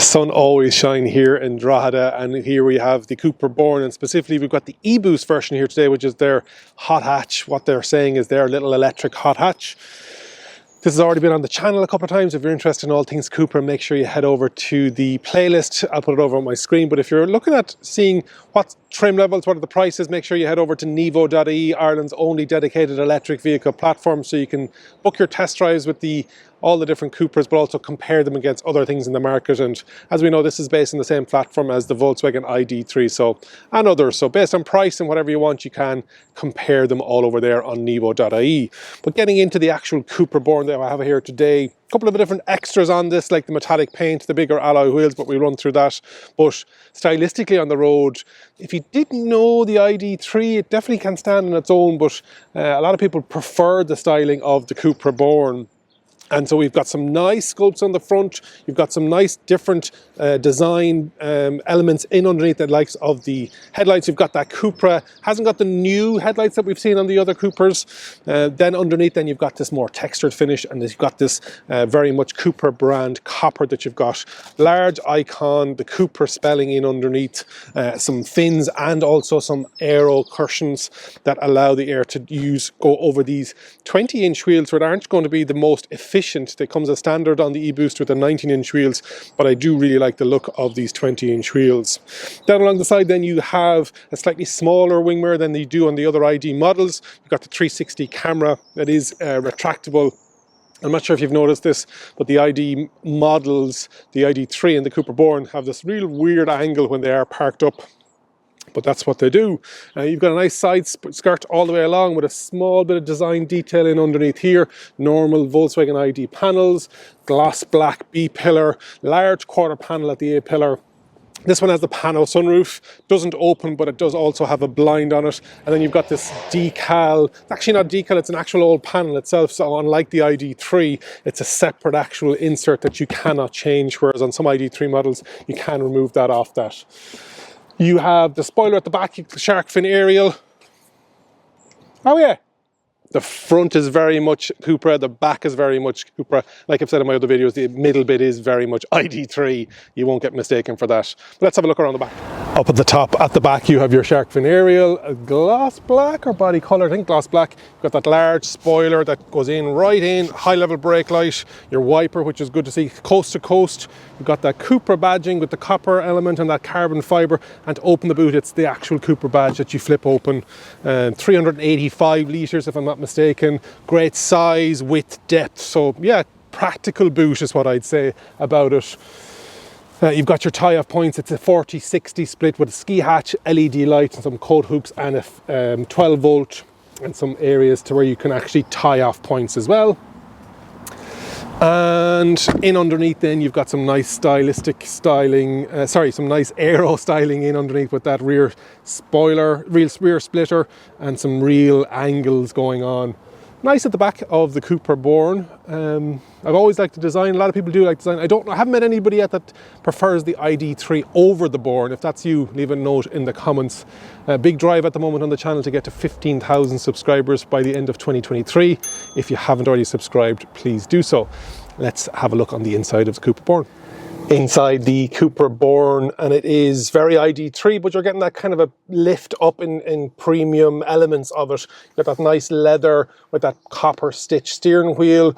Sun always shine here in Drogheda, and here we have the CUPRA Boland, and specifically we've got the e-boost version here today, which is their hot hatch. What they're saying is their little electric hot hatch. This has already been on the channel a couple of times. If you're interested in all things CUPRA, make sure you head over to the playlist. I'll put it over on my screen. But if you're looking at seeing what trim levels, what are the prices, make sure you head over to Nevo.ie, Ireland's only dedicated electric vehicle platform, so you can book your test drives with all the different CUPRAs, but also compare them against other things in the market. And as we know, this is based on the same platform as the Volkswagen ID3 and others. So based on price and whatever you want, you can compare them all over there on Nevo.ie. But getting into the actual CUPRA Boland that I have here today, a couple of different extras on this, like the metallic paint, the bigger alloy wheels, but we'll run through that. But stylistically on the road, if you didn't know the ID3, it definitely can stand on its own, but a lot of people prefer the styling of the CUPRA Boland. And so we've got some nice sculpts on the front. You've got some nice different design elements in underneath the likes of the headlights. You've got that CUPRA, hasn't got the new headlights that we've seen on the other CUPRAs. Then underneath, then you've got this more textured finish, and you've got this very much CUPRA brand copper that you've got. Large icon, the CUPRA spelling in underneath, some fins and also some aero cushions that allow the air to go over these 20-inch wheels, which aren't going to be the most efficient. They comes as standard on the e-boost with the 19-inch wheels, but I do really like the look of these 20-inch wheels. Down along the side then you have a slightly smaller wing mirror than they do on the other ID models. You've got the 360 camera that is retractable. I'm not sure if you've noticed this, but the ID models, the ID3 and the CUPRA Boland, have this real weird angle when they are parked up. But that's what they do. You've got a nice side skirt all the way along with a small bit of design detailing underneath here. Normal Volkswagen ID panels, gloss black B-pillar, large quarter panel at the A-pillar. This one has the pano sunroof, doesn't open, but it does also have a blind on it. And then you've got this decal, it's actually not decal, it's an actual old panel itself. So unlike the ID3, it's a separate actual insert that you cannot change, whereas on some ID3 models, you can remove that off that. You have the spoiler at the back, the shark fin aerial. Oh yeah. The front is very much CUPRA, the back is very much CUPRA. Like I've said in my other videos, the middle bit is very much ID3. You won't get mistaken for that. But let's have a look around the back. Up at the top, at the back, you have your shark fin aerial, a gloss black or body colour, I think gloss black. You've got that large spoiler that goes in right in, high level brake light, your wiper, which is good to see, coast to coast. You've got that CUPRA badging with the copper element and that carbon fibre. And to open the boot, it's the actual CUPRA badge that you flip open. 385 litres if I'm not mistaken. Great size, width, depth. So yeah, practical boot is what I'd say about it. You've got your tie-off points. It's a 40-60 split with a ski hatch, LED lights and some coat hooks and a 12 volt and some areas to where you can actually tie off points as well. And in underneath then you've got some nice stylistic styling, some nice aero styling in underneath with that rear spoiler, rear splitter and some real angles going on. Nice at the back of the CUPRA Boland. I've always liked the design. A lot of people do like design. I haven't met anybody yet that prefers the ID3 over the Boland. If that's you, leave a note in the comments. Big drive at the moment on the channel to get to 15,000 subscribers by the end of 2023. If you haven't already subscribed, please do so. Let's have a look on the inside of the CUPRA Boland. Inside the CUPRA Boland, and it is very ID3, but you're getting that kind of a lift up in premium elements of it. You've got that nice leather with that copper stitch steering wheel,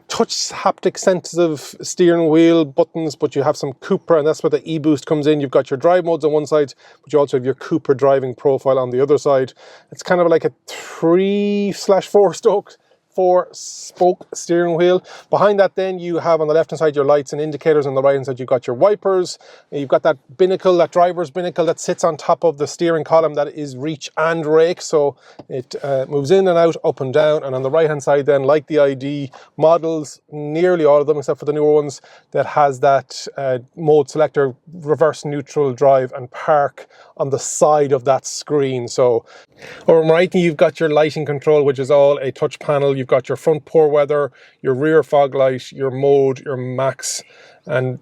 touch haptic sensitive steering wheel buttons, but you have some CUPRA, and that's where the e-boost comes in. You've got your drive modes on one side, but you also have your CUPRA driving profile on the other side. It's kind of like a 4-spoke steering wheel. Behind that then you have on the left hand side your lights and indicators, on the right hand side you've got your wipers. You've got that binnacle, that driver's binnacle that sits on top of the steering column that is reach and rake, so it moves in and out, up and down. And on the right hand side then, like the ID models, nearly all of them except for the newer ones, that has that mode selector, reverse, neutral, drive and park on the side of that screen. So over on the right you've got your lighting control, which is all a touch panel. You've got your front poor weather, your rear fog light, your mode, your max, and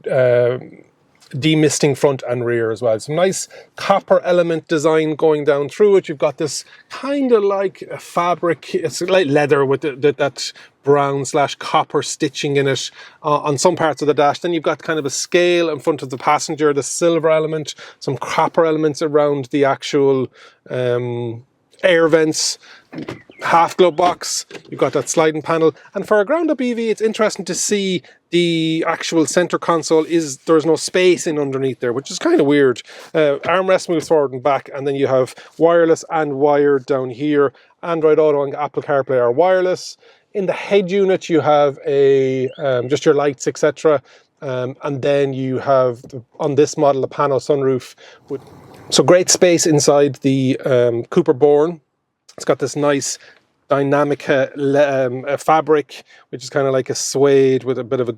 demisting front and rear as well. Some nice copper element design going down through it. You've got this kind of like a fabric, it's like leather with that brown / copper stitching in it on some parts of the dash. Then you've got kind of a scale in front of the passenger, the silver element, some copper elements around the actual air vents, half glove box. You've got that sliding panel, and for a ground up EV it's interesting to see the actual center console there's no space in underneath there, which is kind of weird. Armrest moves forward and back, and then you have wireless and wired down here. Android Auto and Apple CarPlay are wireless. In the head unit you have a just your lights, etc. And then you have on this model a pano sunroof so great space inside the CUPRA Born. It's got this nice dynamic fabric, which is kind of like a suede with a bit of a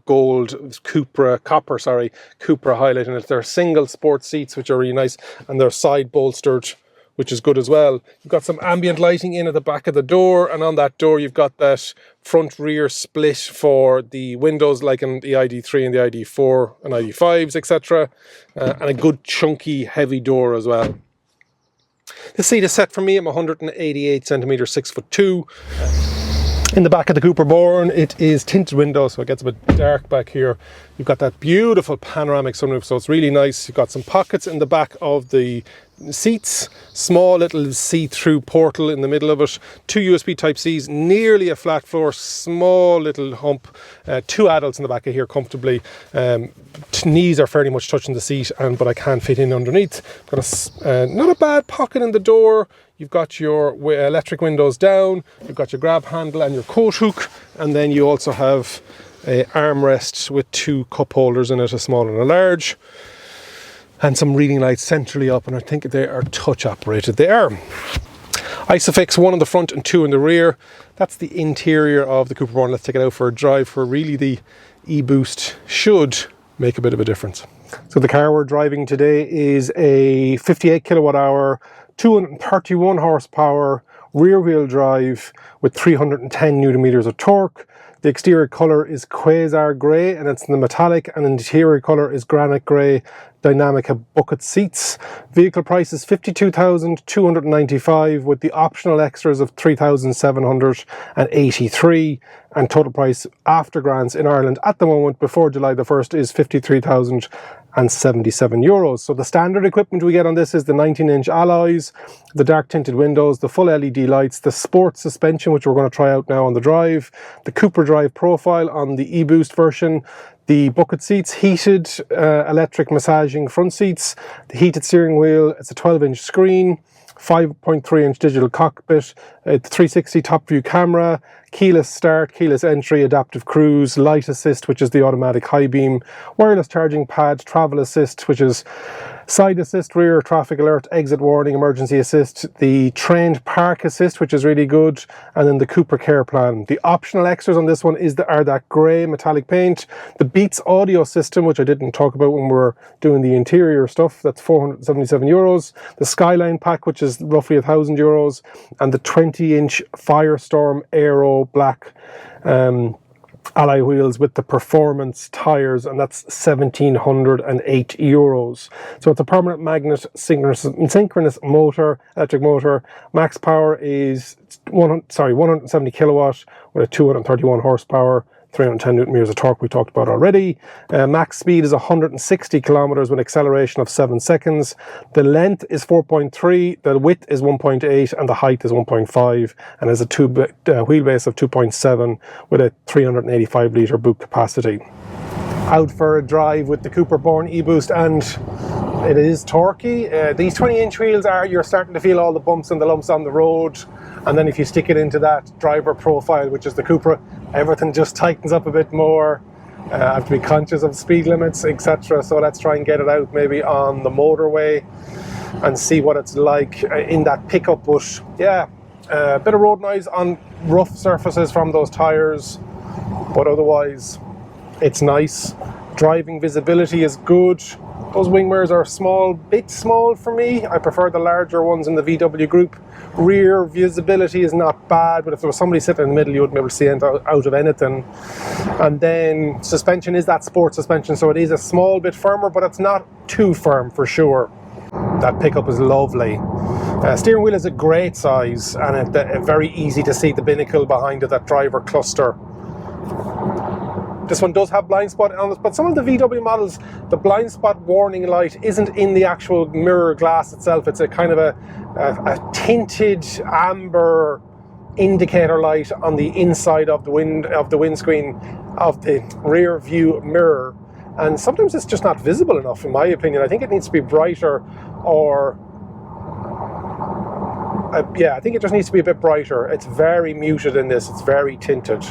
copper highlight in it. They're single sport seats, which are really nice, and they're side bolstered, which is good as well. You've got some ambient lighting in at the back of the door, and on that door you've got that front rear split for the windows like in the ID3 and the ID4 and ID5s, etc. And a good chunky heavy door as well. The seat is set for me. I'm 188 centimeters, 6'2". In the back of the CUPRA Born, it is tinted windows, so it gets a bit dark back here. You've got that beautiful panoramic sunroof, so it's really nice. You've got some pockets in the back of the seats, small little see-through portal in the middle of it, 2 USB Type-Cs, nearly a flat floor, small little hump, 2 adults in the back of here comfortably. Knees are fairly much touching the seat, but I can fit in underneath. Got not a bad pocket in the door. You've got your electric windows down, you've got your grab handle and your coat hook, and then you also have a armrest with 2 cup holders in it, a small and a large, and some reading lights centrally up, and I think they are touch operated. They are. Isofix, 1 on the front and 2 in the rear. That's the interior of the CUPRA Born. Let's take it out for a drive, where really the e-boost should make a bit of a difference. So the car we're driving today is a 58 kilowatt hour, 231 horsepower, rear wheel drive with 310 newton meters of torque. The exterior colour is Quasar grey, and it's in the metallic, and the interior colour is granite grey, dynamic bucket seats. Vehicle price is $52,295 with the optional extras of $3,783, and total price after grants in Ireland at the moment before July the 1st is €53,077. So the standard equipment we get on this is the 19-inch alloys, the dark tinted windows, the full LED lights, the sports suspension, which we're going to try out now on the drive, the CUPRA drive profile on the e-boost version, the bucket seats, heated electric massaging front seats, the heated steering wheel. It's a 12-inch screen, 5.3-inch digital cockpit, a 360 top view camera, keyless start, keyless entry, adaptive cruise, light assist, which is the automatic high beam, wireless charging pad, travel assist, which is side assist, rear traffic alert, exit warning, emergency assist, the trained park assist, which is really good, and then the CUPRA care plan. The optional extras on this one are that grey metallic paint, the Beats audio system, which I didn't talk about when we were doing the interior stuff, that's €477, the Skyline pack, which is roughly €1,000, and the 20-inch Firestorm Aero black alloy wheels with the performance tires, and that's €1,708. So it's a permanent magnet synchronous motor, electric motor. Max power is 170 kilowatt with a 231 horsepower, 310 newton meters of torque we talked about already. Max speed is 160 kilometers with an acceleration of 7 seconds. The length is 4.3, the width is 1.8, and the height is 1.5, and has a wheelbase of 2.7 with a 385 litre boot capacity. Out for a drive with the CUPRA Born e-boost, and it is torquey. These 20-inch wheels you're starting to feel all the bumps and the lumps on the road, and then if you stick it into that driver profile, which is the CUPRA, everything just tightens up a bit more. I have to be conscious of speed limits, etc. So let's try and get it out maybe on the motorway and see what it's like in that pickup. But yeah, a bit of road noise on rough surfaces from those tires, but otherwise it's nice. Driving visibility is good. Those wing mirrors are bit small for me. I prefer the larger ones in the VW group. Rear visibility is not bad, but if there was somebody sitting in the middle, you wouldn't be able to see out of anything. And then suspension is that sport suspension, so it is a small bit firmer, but it's not too firm for sure. That pickup is lovely. Steering wheel is a great size, and it's very easy to see the binnacle behind it, that driver cluster. This one does have blind spot on it, but some of the VW models, the blind spot warning light isn't in the actual mirror glass itself. It's a kind of a tinted amber indicator light on the inside of the windscreen of the rear view mirror, and sometimes it's just not visible enough, in my opinion. I think it needs to be brighter, or yeah, I think it just needs to be a bit brighter. It's very muted in this. It's very tinted.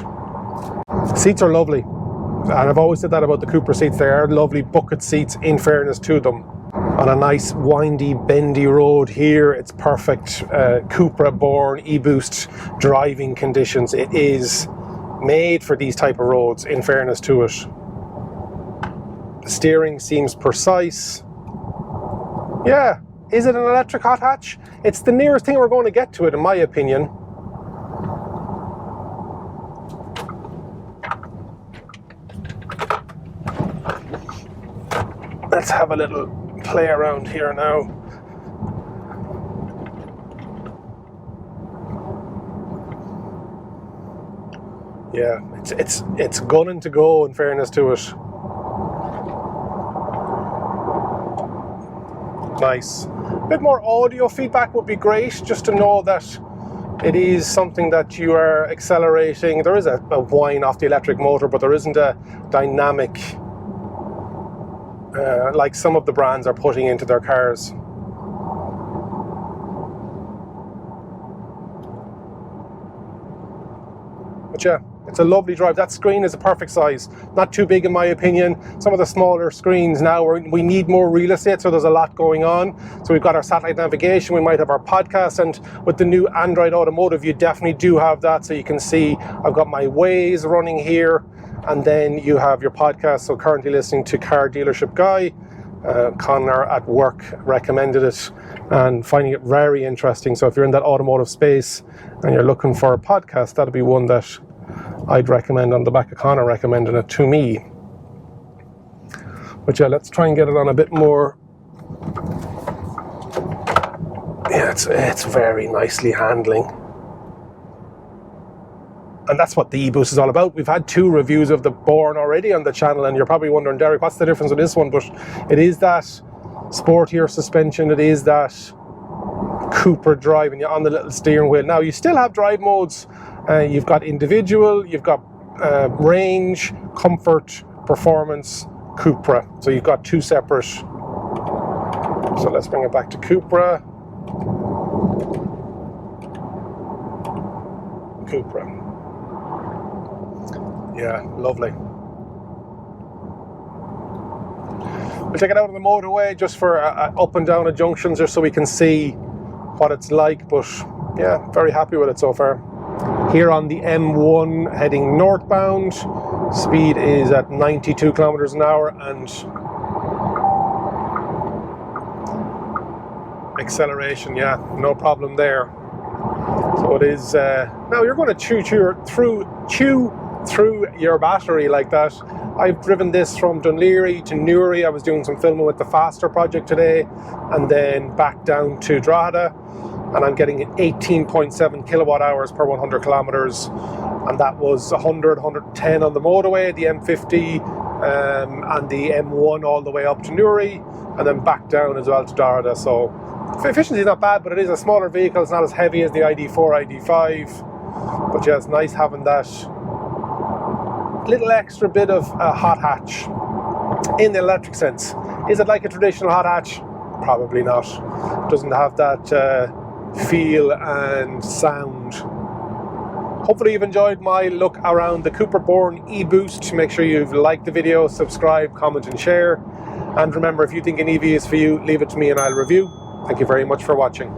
Seats are lovely, and I've always said that about the CUPRA seats. They are lovely bucket seats, in fairness to them. On a nice windy, bendy road here, it's perfect CUPRA born e-boost driving conditions. It is made for these type of roads, in fairness to it. The steering seems precise. Yeah, is it an electric hot hatch? It's the nearest thing we're going to get to it, in my opinion. Let's have a little play around here now. Yeah, it's gunning to go, in fairness to it. Nice. A bit more audio feedback would be great, just to know that it is something that you are accelerating. There is a whine off the electric motor, but there isn't a dynamic like some of the brands are putting into their cars. But yeah, it's a lovely drive. That screen is a perfect size. Not too big in my opinion. Some of the smaller screens now, we need more real estate, so there's a lot going on. So we've got our satellite navigation, we might have our podcast, and with the new Android Automotive, you definitely do have that. So you can see I've got my Waze running here, and then you have your podcast. So currently listening to Car Dealership Guy. Connor at work recommended it and finding it very interesting. So if you're in that automotive space and you're looking for a podcast, that'd be one that I'd recommend, on the back of Connor recommending it to me. But yeah, let's try and get it on a bit more. Yeah, it's very nicely handling. And that's what the e-boost is all about. We've had 2 reviews of the Born already on the channel, and you're probably wondering, Derek, what's the difference with this one? But it is that sportier suspension, it is that CUPRA drive, and you're on the little steering wheel. Now, you still have drive modes. You've got individual, you've got range, comfort, performance, CUPRA. So you've got 2 separate. So let's bring it back to CUPRA. CUPRA. Yeah, lovely. We'll take it out on the motorway just for up and down at junctions, just so we can see what it's like. But yeah, very happy with it so far. Here on the M1 heading northbound, speed is at 92 kilometers an hour, and acceleration, yeah, no problem there. So it is, now you're going to chew through your battery like that. I've driven this from Dunleary to Newry. I was doing some filming with the Faster project today, and then back down to Drogheda, and I'm getting 18.7 kilowatt hours per 100 kilometers, and that was 100, 110 on the motorway, the M50 and the M1 all the way up to Newry, and then back down as well to Drogheda. So efficiency is not bad, but it is a smaller vehicle. It's not as heavy as the ID4, ID5, but yeah, it's nice having that little extra bit of a hot hatch in the electric sense. Is it like a traditional hot hatch? Probably not. It doesn't have that feel and sound. Hopefully you've enjoyed my look around the CUPRA Born e-boost. Make sure you've liked the video, subscribe, comment and share. And remember, if you think an EV is for you, leave it to me and I'll review. Thank you very much for watching.